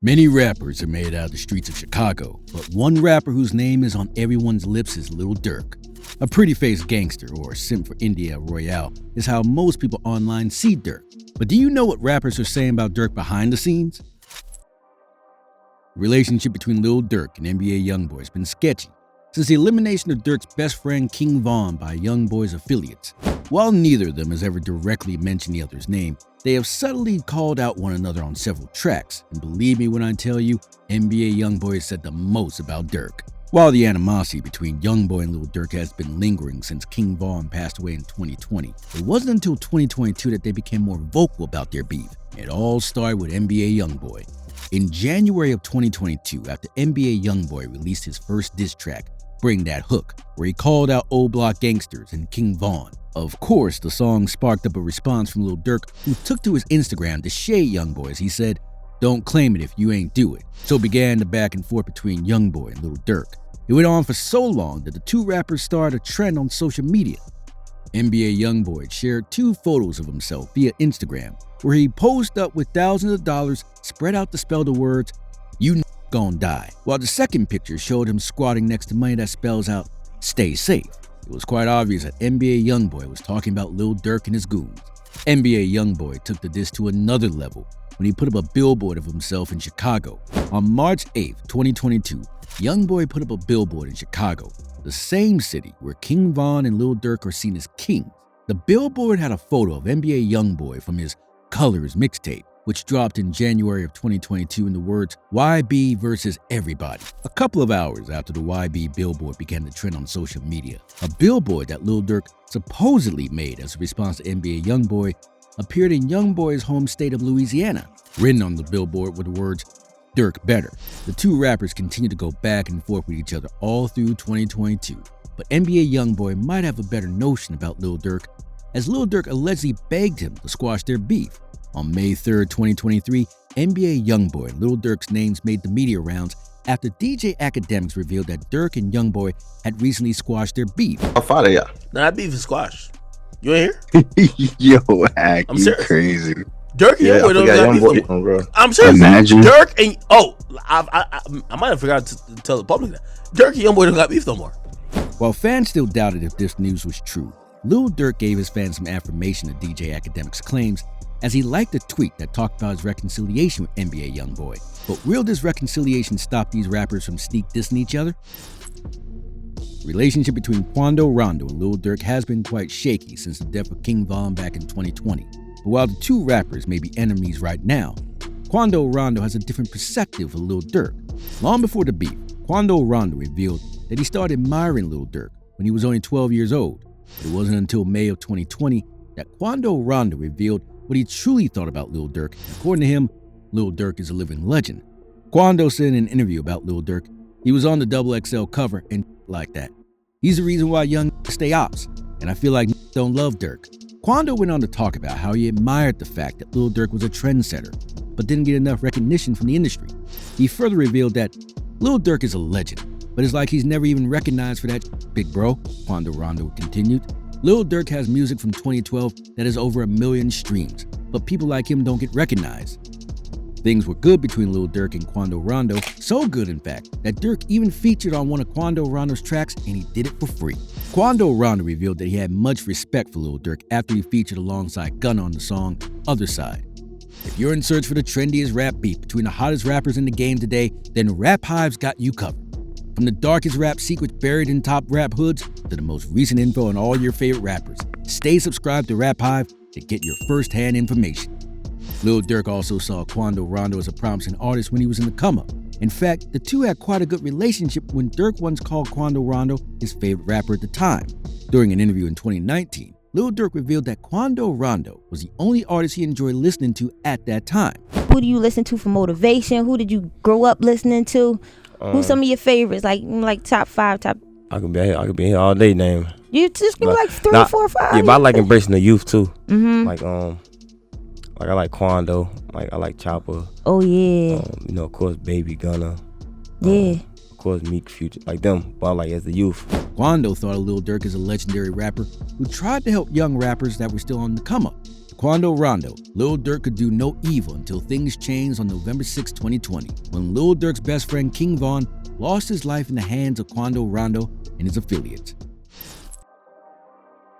Many rappers are made out of the streets of Chicago, but one rapper whose name is on everyone's lips is Lil Durk. A pretty-faced gangster, or simp for India Royale, is how most people online see Durk. But do you know what rappers are saying about Durk behind the scenes? The relationship between Lil Durk and NBA YoungBoy has been sketchy since the elimination of Durk's best friend King Von by YoungBoy's affiliates. While neither of them has ever directly mentioned the other's name, they have subtly called out one another on several tracks, and believe me when I tell you, NBA YoungBoy said the most about Durk. While the animosity between YoungBoy and Lil Durk has been lingering since King Von passed away in 2020, it wasn't until 2022 that they became more vocal about their beef. It all started with NBA YoungBoy. In January of 2022, after NBA YoungBoy released his first diss track, Bring That Hook, where he called out Old Block gangsters and King Von. Of course, the song sparked up a response from Lil Durk, who took to his Instagram to shade YoungBoy as he said, "Don't claim it if you ain't do it." So began the back and forth between YoungBoy and Lil Durk. It went on for so long that the two rappers started a trend on social media. NBA YoungBoy shared two photos of himself via Instagram, where he posed up with thousands of dollars spread out to spell the words, "You gon' die," while the second picture showed him squatting next to money that spells out, "Stay safe." It was quite obvious that NBA YoungBoy was talking about Lil Durk and his goons. NBA YoungBoy took the diss to another level when he put up a billboard of himself in Chicago. On March 8th, 2022, YoungBoy put up a billboard in Chicago, the same city where King Von and Lil Durk are seen as kings. The billboard had a photo of NBA YoungBoy from his Colors mixtape, which dropped in January of 2022 in the words, "YB versus everybody." A couple of hours after the YB billboard began to trend on social media, a billboard that Lil Durk supposedly made as a response to NBA YoungBoy appeared in YoungBoy's home state of Louisiana. Written on the billboard were the words, "Durk better." The two rappers continued to go back and forth with each other all through 2022, but NBA YoungBoy might have a better notion about Lil Durk, as Lil Durk allegedly begged him to squash their beef. On May 3rd, 2023, NBA YoungBoy and Lil Durk's names made the media rounds after DJ Academics revealed that Durk and YoungBoy had recently squashed their beef. How far they are? Nah, that beef is squashed. You ain't here? Yo, Hack, I'm you serious. crazy. Dirk and Yeah, I YoungBoy don't forgot got beef no YoungBoy, more. bro. I'm serious. Imagine. Dirk and I might have forgot to tell the public that Dirk and YoungBoy don't got beef no more. While fans still doubted if this news was true, Lil Durk gave his fans some affirmation of DJ Academics' claims, as he liked a tweet that talked about his reconciliation with NBA YoungBoy. But will this reconciliation stop these rappers from sneak dissing each other? The relationship between Quando Rondo and Lil Durk has been quite shaky since the death of King Von back in 2020. But while the two rappers may be enemies right now, Quando Rondo has a different perspective of Lil Durk. Long before the beef, Quando Rondo revealed that he started admiring Lil Durk when he was only 12 years old. But it wasn't until May of 2020 that Quando Rondo revealed what he truly thought about Lil Durk. According to him, Lil Durk is a living legend. Quando said in an interview about Lil Durk, he was on the XXL cover and like that. He's the reason why young stay ops, and I feel like don't love Durk. Quando went on to talk about how he admired the fact that Lil Durk was a trendsetter, but didn't get enough recognition from the industry. He further revealed that Lil Durk is a legend, but it's like he's never even recognized for that big bro. Quando Rondo continued, Lil Durk has music from 2012 that has over 1 million streams, but people like him don't get recognized. Things were good between Lil Durk and Quando Rondo, so good in fact, that Durk even featured on one of Quando Rondo's tracks and he did it for free. Quando Rondo revealed that he had much respect for Lil Durk after he featured alongside Gunna on the song Other Side. If you're in search for the trendiest rap beef between the hottest rappers in the game today, then Rap Hive's got you covered. From the darkest rap secrets buried in top rap hoods to the most recent info on all your favorite rappers, stay subscribed to Rap Hive to get your first-hand information. Lil Durk also saw Quando Rondo as a promising artist when he was in the come-up. In fact, the two had quite a good relationship when Durk once called Quando Rondo his favorite rapper at the time. During an interview in 2019, Lil Durk revealed that Quando Rondo was the only artist he enjoyed listening to at that time. Who do you listen to for motivation? Who did you grow up listening to? Who's some of your favorites? Like top 5, top. I could be here all day, name. You just give me like 3, 4, 5. Yeah, but I like embracing the youth too. Mm-hmm. Like I like Quando. Like I like Chopper. Oh yeah. Of course, Baby Gunna. Yeah. Of course, Meek, Future, like them. But I like as the youth. Quando thought of Lil Durk as a legendary rapper who tried to help young rappers that were still on the come up. Quando Rondo, Lil Durk could do no evil until things changed on November 6, 2020, when Lil Durk's best friend King Von lost his life in the hands of Quando Rondo and his affiliates.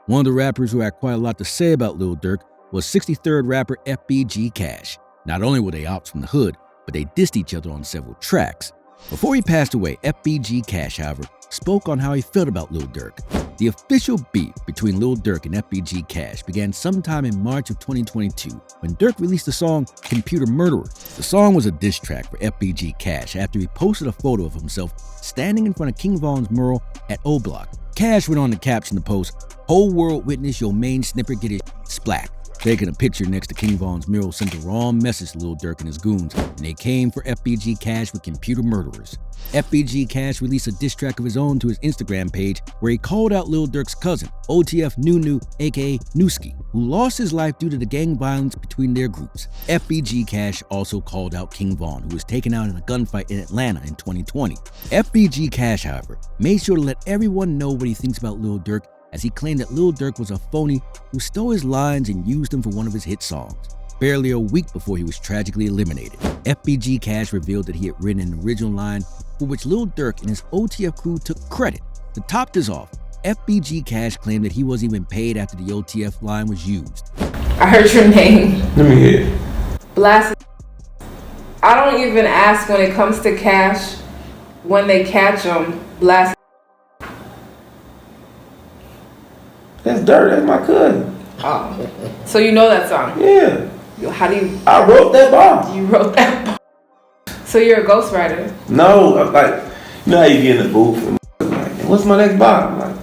One of the rappers who had quite a lot to say about Lil Durk was 63rd rapper FBG Cash. Not only were they ops from the hood, but they dissed each other on several tracks. Before he passed away, FBG Cash, however, spoke on how he felt about Lil Durk. The official beef between Lil Durk and FBG Cash began sometime in March of 2022 when Durk released the song Computer Murderer. The song was a diss track for FBG Cash after he posted a photo of himself standing in front of King Von's mural at O Block. Cash went on to caption the post, "Whole world witness your main snipper get his splat." Taking a picture next to King Von's mural sent the wrong message to Lil Durk and his goons, and they came for FBG Cash with Computer Murderers. FBG Cash released a diss track of his own to his Instagram page where he called out Lil Durk's cousin, OTF Nunu, aka Newski, who lost his life due to the gang violence between their groups. FBG Cash also called out King Von, who was taken out in a gunfight in Atlanta in 2020. FBG Cash, however, made sure to let everyone know what he thinks about Lil Durk, as he claimed that Lil Durk was a phony who stole his lines and used them for one of his hit songs. Barely a week before he was tragically eliminated, FBG Cash revealed that he had written an original line for which Lil Durk and his OTF crew took credit. To top this off, FBG Cash claimed that he wasn't even paid after the OTF line was used. I heard your name. Let me hear it. Blast. I don't even ask when it comes to Cash. When they catch him, blast. That's Dirt, that's my cousin. Oh. So you know that song? Yeah. How do you... I wrote that bar. You wrote that? So you're a ghostwriter? No, I'm like, you know how you get in the booth and like, what's my next bar? I'm like,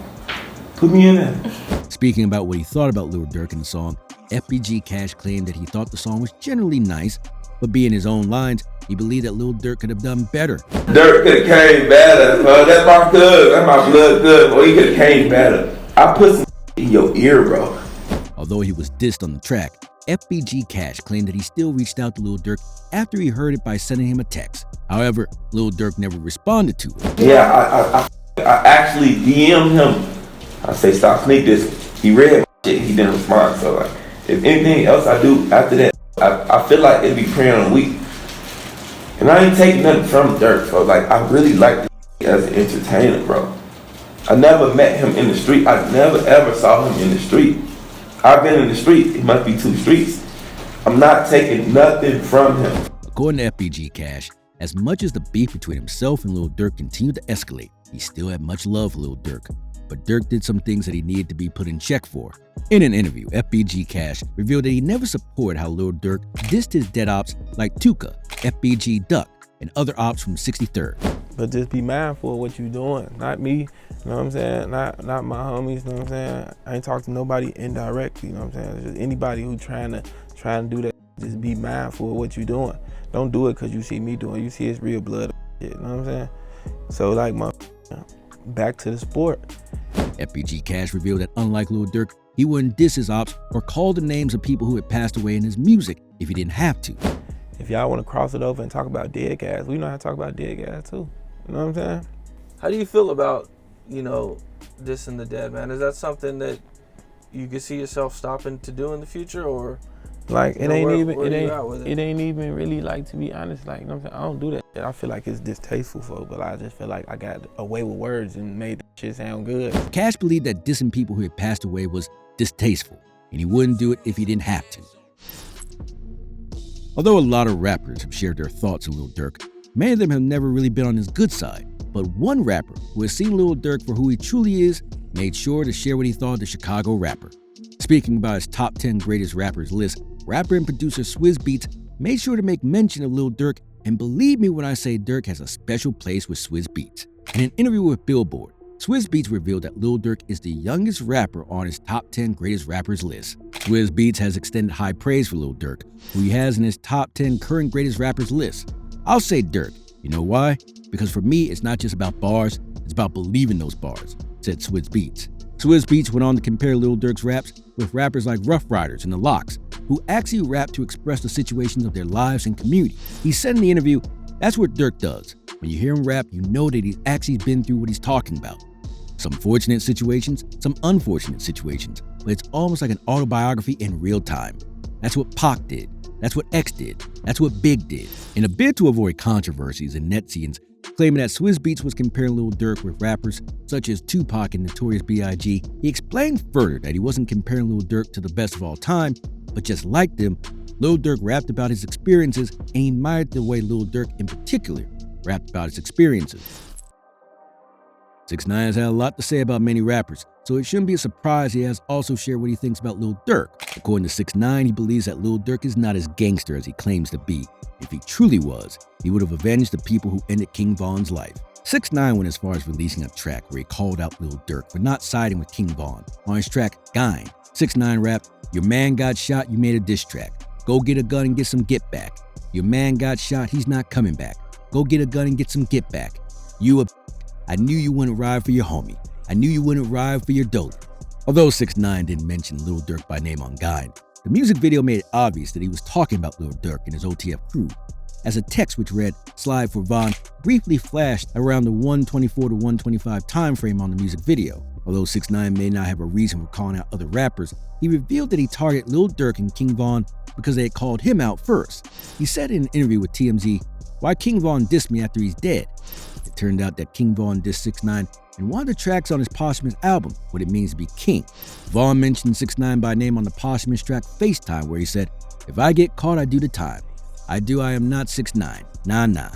put me in there. Speaking about what he thought about Lil Durk in the song, FBG Cash claimed that he thought the song was generally nice, but being his own lines, he believed that Lil Durk could have done better. Durk could have came better, bro. That's my cousin. That's my blood good. Well, he could have came better. I put some in your ear, bro. Although he was dissed on the track, FBG Cash claimed that he still reached out to Lil Durk after he heard it by sending him a text. However, Lil Durk never responded to it. Yeah, I actually DM'd him. I say, stop sneak this. He read my shit. He didn't respond. So, like, if anything else I do after that, I feel like it'd be preying on weak. And I ain't taking nothing from Durk. So, like, I really like this as an entertainer, bro. I never met him in the street. I never ever saw him in the street. I've been in the street. It must be 2 streets. I'm not taking nothing from him. According to FBG Cash, as much as the beef between himself and Lil Durk continued to escalate, he still had much love for Lil Durk. But Durk did some things that he needed to be put in check for. In an interview, FBG Cash revealed that he never supported how Lil Durk dissed his dead ops like Tuka, FBG Duck, and other ops from 63rd. But just be mindful of what you're doing. Not me, you know what I'm saying? Not my homies, you know what I'm saying? I ain't talking to nobody indirectly, you know what I'm saying? It's just anybody who trying to do that, just be mindful of what you're doing. Don't do it because you see me doing it. You see it's real blood, you know what I'm saying? So like, back to the sport. FBG Cash revealed that unlike Lil Durk, he wouldn't diss his ops or call the names of people who had passed away in his music if he didn't have to. If y'all want to cross it over and talk about dead guys, we know how to talk about dead guys too. You know what I'm saying? How do you feel about, dissing the dead, man? Is that something that you could see yourself stopping to do in the future, or like it ain't even really, like, to be honest, like, you know what I'm saying? I don't do that. I feel like it's distasteful for, but I just feel like I got away with words and made that shit sound good. Cash believed that dissing people who had passed away was distasteful, and he wouldn't do it if he didn't have to. Although a lot of rappers have shared their thoughts on Lil Durk, many of them have never really been on his good side. But one rapper who has seen Lil Durk for who he truly is made sure to share what he thought of the Chicago rapper. Speaking about his top 10 greatest rappers list, rapper and producer Swizz Beatz made sure to make mention of Lil Durk, and believe me when I say Durk has a special place with Swizz Beatz. In an interview with Billboard, Swizz Beatz revealed that Lil Durk is the youngest rapper on his top 10 greatest rappers list. Swizz Beatz has extended high praise for Lil Durk, who he has in his top 10 current greatest rappers list. I'll say Durk. You know why? Because for me, it's not just about bars, it's about believing those bars, said Swizz Beatz. Swizz Beatz went on to compare Lil Durk's raps with rappers like Rough Riders and The Lox, who actually rap to express the situations of their lives and community. He said in the interview, that's what Durk does. When you hear him rap, you know that he's actually been through what he's talking about. Some fortunate situations, some unfortunate situations, but it's almost like an autobiography in real time. That's what Pac did. That's what X did. That's what Big did. In a bid to avoid controversies and netizens claiming that Swizz Beatz was comparing Lil Durk with rappers such as Tupac and Notorious B.I.G., he explained further that he wasn't comparing Lil Durk to the best of all time, but just like them, Lil Durk rapped about his experiences and he admired the way Lil Durk in particular rapped about his experiences. 6ix9ine has had a lot to say about many rappers, so it shouldn't be a surprise he has also shared what he thinks about Lil Durk. According to 6ix9ine, he believes that Lil Durk is not as gangster as he claims to be. If he truly was, he would have avenged the people who ended King Von's life. 6ix9ine went as far as releasing a track where he called out Lil Durk for not siding with King Von. On his track, Gine, 6ix9ine rapped, "Your man got shot, you made a diss track. Go get a gun and get some get back. Your man got shot, he's not coming back. Go get a gun and get some get back. You a I knew you wouldn't ride for your homie. I knew you wouldn't ride for your dope." Although 6ix9ine didn't mention Lil Durk by name on Gine, the music video made it obvious that he was talking about Lil Durk and his OTF crew, as a text which read, "Slide for Von," briefly flashed around the 124 to 125 time frame on the music video. Although 6ix9ine may not have a reason for calling out other rappers, he revealed that he targeted Lil Durk and King Von because they had called him out first. He said in an interview with TMZ, "Why King Von dissed me after he's dead?" It turned out that King Von dissed 6ix9ine in one of the tracks on his posthumous album, What It Means to Be King. Von mentioned 6ix9ine by name on the posthumous track FaceTime, where he said, "If I get caught, I do the time. I am not 6ix9ine. Nah.